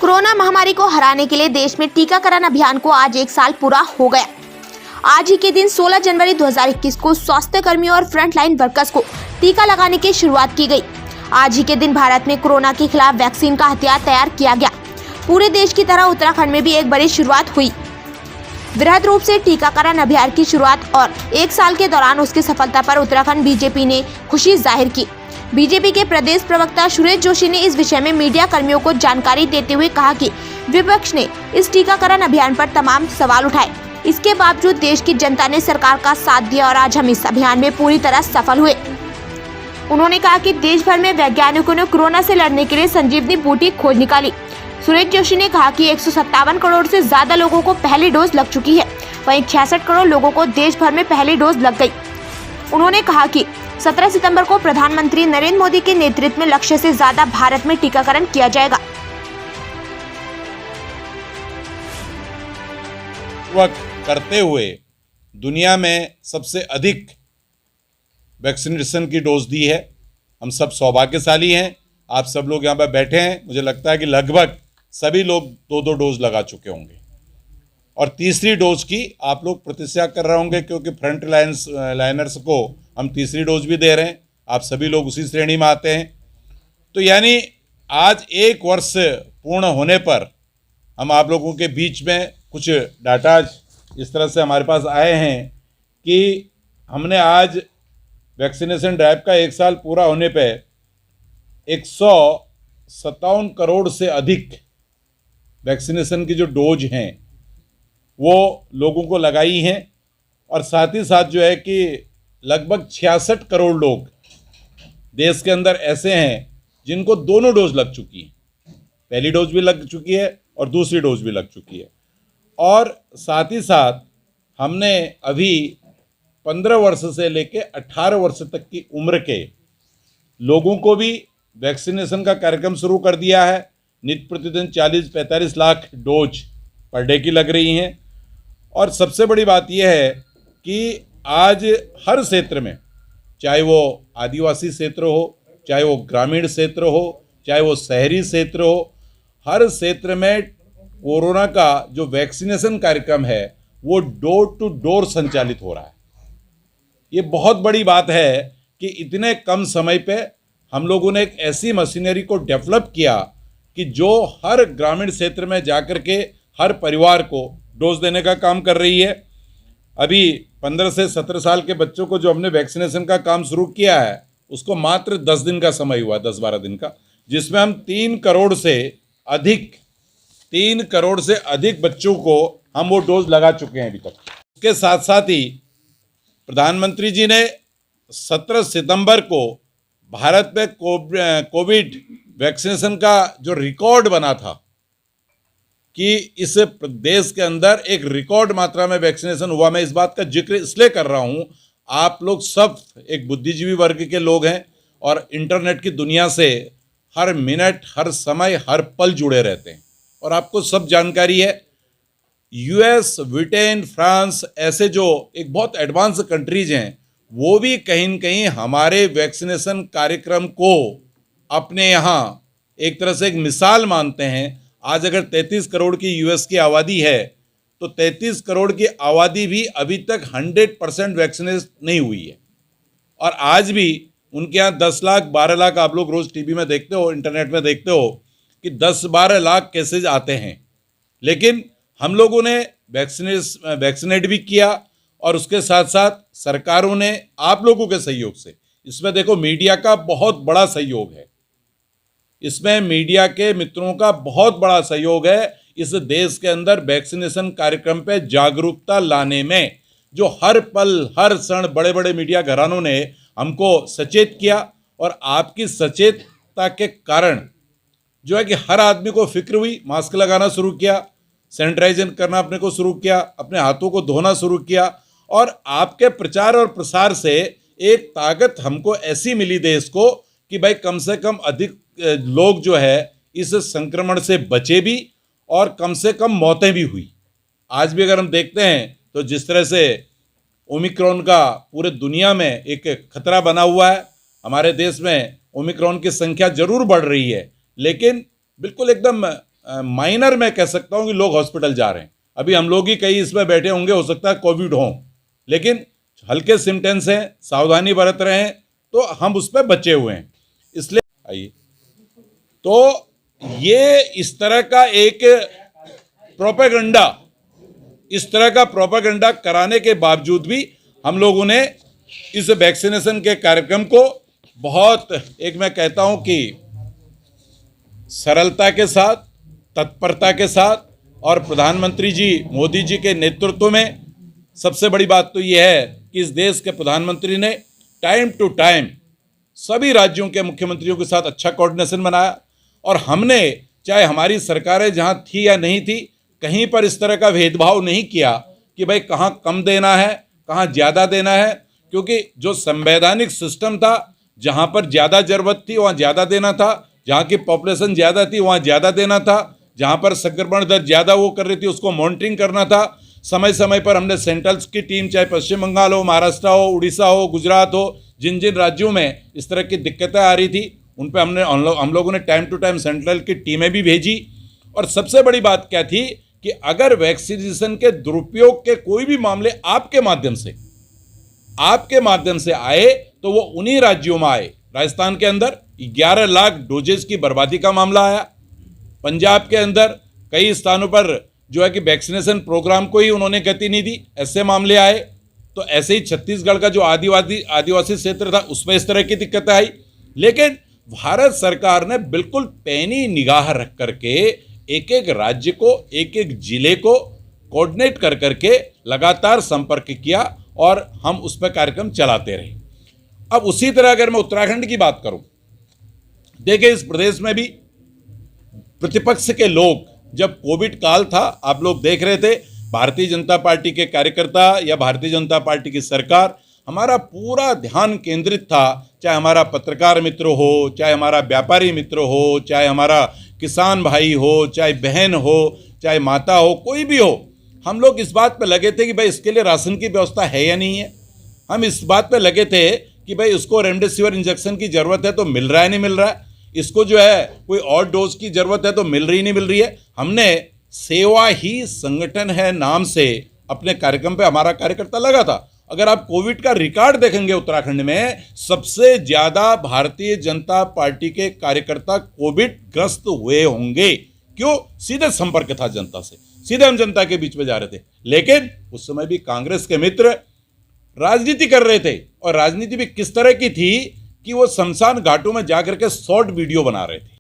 Corona महामारी को हराने के लिए देश में टीकाकरण अभियान को आज 1 साल पूरा हो गया। आज ही के दिन 16 जनवरी 2021 को स्वास्थ्य कर्मियों और फ्रंटलाइन वर्कर्स को टीका लगाने की शुरुआत की गई। आज ही के दिन भारत में कोरोना के खिलाफ वैक्सीन का हथियार तैयार किया गया। पूरे देश की तरह उत्तराखंड में भी एक बड़ी शुरुआत हुई। वृहद रूप से टीकाकरण अभियान की शुरुआत और 1 साल के दौरान उसकी सफलता पर उत्तराखंड बीजेपी ने खुशी जाहिर की। बीजेपी के प्रदेश प्रवक्ता सुरेश जोशी ने इस विषय में मीडिया कर्मियों को जानकारी देते हुए कहा कि विपक्ष ने इस टीकाकरण अभियान पर तमाम सवाल उठाए। इसके बावजूद देश की जनता ने सरकार का साथ दिया और आज हम इस अभियान में पूरी तरह सफल हुए। उन्होंने कहा कि देश भर में वैज्ञानिकों ने कोरोना से लड़ने के लिए संजीवनी बूटी खोज निकाली। सुरेश जोशी ने कहा कि 157 करोड़ से ज्यादा लोगों को पहली डोज लग चुकी है, वहीं 66 करोड़ लोगों को देश भर में पहली डोज लग गई। उन्होंने कहा कि 17 सितंबर को प्रधानमंत्री नरेंद्र मोदी के नेतृत्व में लक्ष्य से ज्यादा भारत में टीकाकरण किया जाएगा। करते हुए दुनिया में सबसे अधिक वैक्सीनेशन की डोज दी है। हम सब सौभाग्यशाली हैं। आप सब लोग यहाँ पर बैठे हैं, मुझे लगता है कि लगभग सभी लोग 2-2 डोज लगा चुके होंगे और तीसरी डोज की आप लोग प्रतीक्षा कर रहे होंगे, क्योंकि फ्रंट लाइनर्स को हम तीसरी डोज भी दे रहे हैं। आप सभी लोग उसी श्रेणी में आते हैं। तो यानी आज 1 वर्ष पूर्ण होने पर हम आप लोगों के बीच में कुछ डाटा इस तरह से हमारे पास आए हैं कि हमने आज वैक्सीनेशन ड्राइव का 1 साल पूरा होने पे 157 करोड़ से अधिक वैक्सीनेशन की जो डोज हैं वो लोगों को लगाई हैं और साथ ही साथ जो है कि लगभग 66 करोड़ लोग देश के अंदर ऐसे हैं जिनको दोनों डोज लग चुकी है। पहली डोज भी लग चुकी है और दूसरी डोज भी लग चुकी है। और साथ ही साथ हमने अभी 15 वर्ष से लेकर 18 वर्ष तक की उम्र के लोगों को भी वैक्सीनेशन का कार्यक्रम शुरू कर दिया है। नित्य प्रतिदिन 40-45 लाख डोज पर डे की लग रही हैं। और सबसे बड़ी बात यह है कि आज हर क्षेत्र में, चाहे वो आदिवासी क्षेत्र हो, चाहे वो ग्रामीण क्षेत्र हो, चाहे वो शहरी क्षेत्र हो, हर क्षेत्र में कोरोना का जो वैक्सीनेशन कार्यक्रम है वो डोर टू डोर संचालित हो रहा है। ये बहुत बड़ी बात है कि इतने कम समय पे हम लोगों ने एक ऐसी मशीनरी को डेवलप किया कि जो हर ग्रामीण क्षेत्र में जाकर के हर परिवार को डोज देने का काम कर रही है। अभी 15 से 17 साल के बच्चों को जो हमने वैक्सीनेशन का काम शुरू किया है उसको मात्र 10 दिन का समय हुआ, 10-12 दिन का, जिसमें हम 3 करोड़ से अधिक बच्चों को हम वो डोज लगा चुके हैं अभी तक। उसके साथ साथ ही प्रधानमंत्री जी ने 17 सितंबर को भारत में कोविड वैक्सीनेशन का जो रिकॉर्ड बना था कि इस देश के अंदर एक रिकॉर्ड मात्रा में वैक्सीनेशन हुआ। मैं इस बात का जिक्र इसलिए कर रहा हूं, आप लोग सब एक बुद्धिजीवी वर्ग के लोग हैं और इंटरनेट की दुनिया से हर मिनट, हर समय, हर पल जुड़े रहते हैं और आपको सब जानकारी है। यूएस, ब्रिटेन, फ्रांस ऐसे जो एक बहुत एडवांस कंट्रीज हैं वो भी कहीं न कहीं हमारे वैक्सीनेशन कार्यक्रम को अपने यहाँ एक तरह से एक मिसाल मानते हैं। आज अगर 33 करोड़ की यूएस की आबादी है तो 33 करोड़ की आबादी भी अभी तक 100% वैक्सीनेट नहीं हुई है और आज भी उनके यहाँ 10 लाख 12 लाख, आप लोग रोज़ टीवी में देखते हो, इंटरनेट में देखते हो कि 10-12 लाख केसेज आते हैं। लेकिन हम लोगों ने वैक्सीनेट भी किया और उसके साथ साथ सरकारों ने आप लोगों के सहयोग से, इसमें देखो मीडिया का बहुत बड़ा सहयोग है, इसमें मीडिया के मित्रों का बहुत बड़ा सहयोग है इस देश के अंदर वैक्सीनेशन कार्यक्रम पे जागरूकता लाने में। जो हर पल हर क्षण बड़े बड़े मीडिया घरानों ने हमको सचेत किया और आपकी सचेतता के कारण जो है कि हर आदमी को फिक्र हुई, मास्क लगाना शुरू किया, सैनिटाइजेशन करना अपने को शुरू किया, अपने हाथों को धोना शुरू किया और आपके प्रचार और प्रसार से एक ताकत हमको ऐसी मिली देश को कि भाई कम से कम अधिक लोग जो है इस संक्रमण से बचे भी और कम से कम मौतें भी हुई। आज भी अगर हम देखते हैं तो जिस तरह से ओमिक्रॉन का पूरे दुनिया में एक खतरा बना हुआ है, हमारे देश में ओमिक्रॉन की संख्या जरूर बढ़ रही है लेकिन बिल्कुल एकदम माइनर मैं कह सकता हूं कि लोग हॉस्पिटल जा रहे हैं। अभी हम लोग ही कई इसमें बैठे होंगे, हो सकता है कोविड हो, लेकिन हल्के सिम्टम्स हैं, सावधानी बरत रहे हैं, तो हम उस पर बचे हुए हैं। इसलिए आइए, तो ये इस तरह का प्रोपेगेंडा कराने के बावजूद भी हम लोगों ने इस वैक्सीनेशन के कार्यक्रम को बहुत, एक मैं कहता हूं कि सरलता के साथ, तत्परता के साथ, और प्रधानमंत्री जी मोदी जी के नेतृत्व में, सबसे बड़ी बात तो यह है कि इस देश के प्रधानमंत्री ने टाइम टू टाइम सभी राज्यों के मुख्यमंत्रियों के साथ अच्छा कोऑर्डिनेशन बनाया, और हमने, चाहे हमारी सरकारें जहां थी या नहीं थी, कहीं पर इस तरह का भेदभाव नहीं किया कि भाई कहाँ कम देना है, कहाँ ज़्यादा देना है, क्योंकि जो संवैधानिक सिस्टम था, जहाँ पर ज़्यादा ज़रूरत थी वहाँ ज़्यादा देना था, जहाँ की पॉपुलेशन ज़्यादा थी वहाँ ज़्यादा देना था, जहाँ पर संक्रमण दर ज़्यादा वो कर रही थी उसको मॉनिटरिंग करना था। समय समय पर हमने सेंट्रल्स की टीम, चाहे पश्चिम बंगाल हो, महाराष्ट्र हो, उड़ीसा हो, गुजरात हो, जिन जिन राज्यों में इस तरह की दिक्कतें आ रही थी उन पर हम लोगों ने टाइम टू टाइम सेंट्रल की टीमें भी भेजी। और सबसे बड़ी बात क्या थी कि अगर वैक्सीनेशन के दुरुपयोग के कोई भी मामले आपके माध्यम से आए तो वो उन्हीं राज्यों में आए। राजस्थान के अंदर 11 लाख डोजेस की बर्बादी का मामला आया, पंजाब के अंदर कई स्थानों पर जो है कि वैक्सीनेशन प्रोग्राम को ही उन्होंने गति नहीं दी, ऐसे मामले आए। तो ऐसे ही छत्तीसगढ़ का जो आदिवासी क्षेत्र था उसमें इस तरह की दिक्कतें आई। लेकिन भारत सरकार ने बिल्कुल पैनी निगाह रख करके एक एक राज्य को, एक एक जिले को कोऑर्डिनेट कर करके लगातार संपर्क किया और हम उस पर कार्यक्रम चलाते रहे। अब उसी तरह अगर मैं उत्तराखंड की बात करूं, देखिए इस प्रदेश में भी प्रतिपक्ष के लोग, जब कोविड काल था, आप लोग देख रहे थे, भारतीय जनता पार्टी के कार्यकर्ता या भारतीय जनता पार्टी की सरकार, हमारा पूरा ध्यान केंद्रित था, चाहे हमारा पत्रकार मित्र हो, चाहे हमारा व्यापारी मित्र हो, चाहे हमारा किसान भाई हो, चाहे बहन हो, चाहे माता हो, कोई भी हो, हम लोग इस बात पे लगे थे कि भाई इसके लिए राशन की व्यवस्था है या नहीं है। हम इस बात पे लगे थे कि भाई उसको रेमडेसिविर इंजेक्शन की ज़रूरत है तो मिल रहा है नहीं मिल रहा है, इसको जो है कोई और डोज की ज़रूरत है तो मिल रही है। हमने सेवा ही संगठन है नाम से अपने कार्यक्रम पे हमारा कार्यकर्ता लगा था। अगर आप कोविड का रिकॉर्ड देखेंगे, उत्तराखंड में सबसे ज़्यादा भारतीय जनता पार्टी के कार्यकर्ता कोविड ग्रस्त हुए होंगे। क्यों? सीधे संपर्क था जनता से, सीधे हम जनता के बीच में जा रहे थे। लेकिन उस समय भी कांग्रेस के मित्र राजनीति कर रहे थे, और राजनीति भी किस तरह की थी कि वो शमशान घाटों में जाकर के शॉर्ट वीडियो बना रहे थे।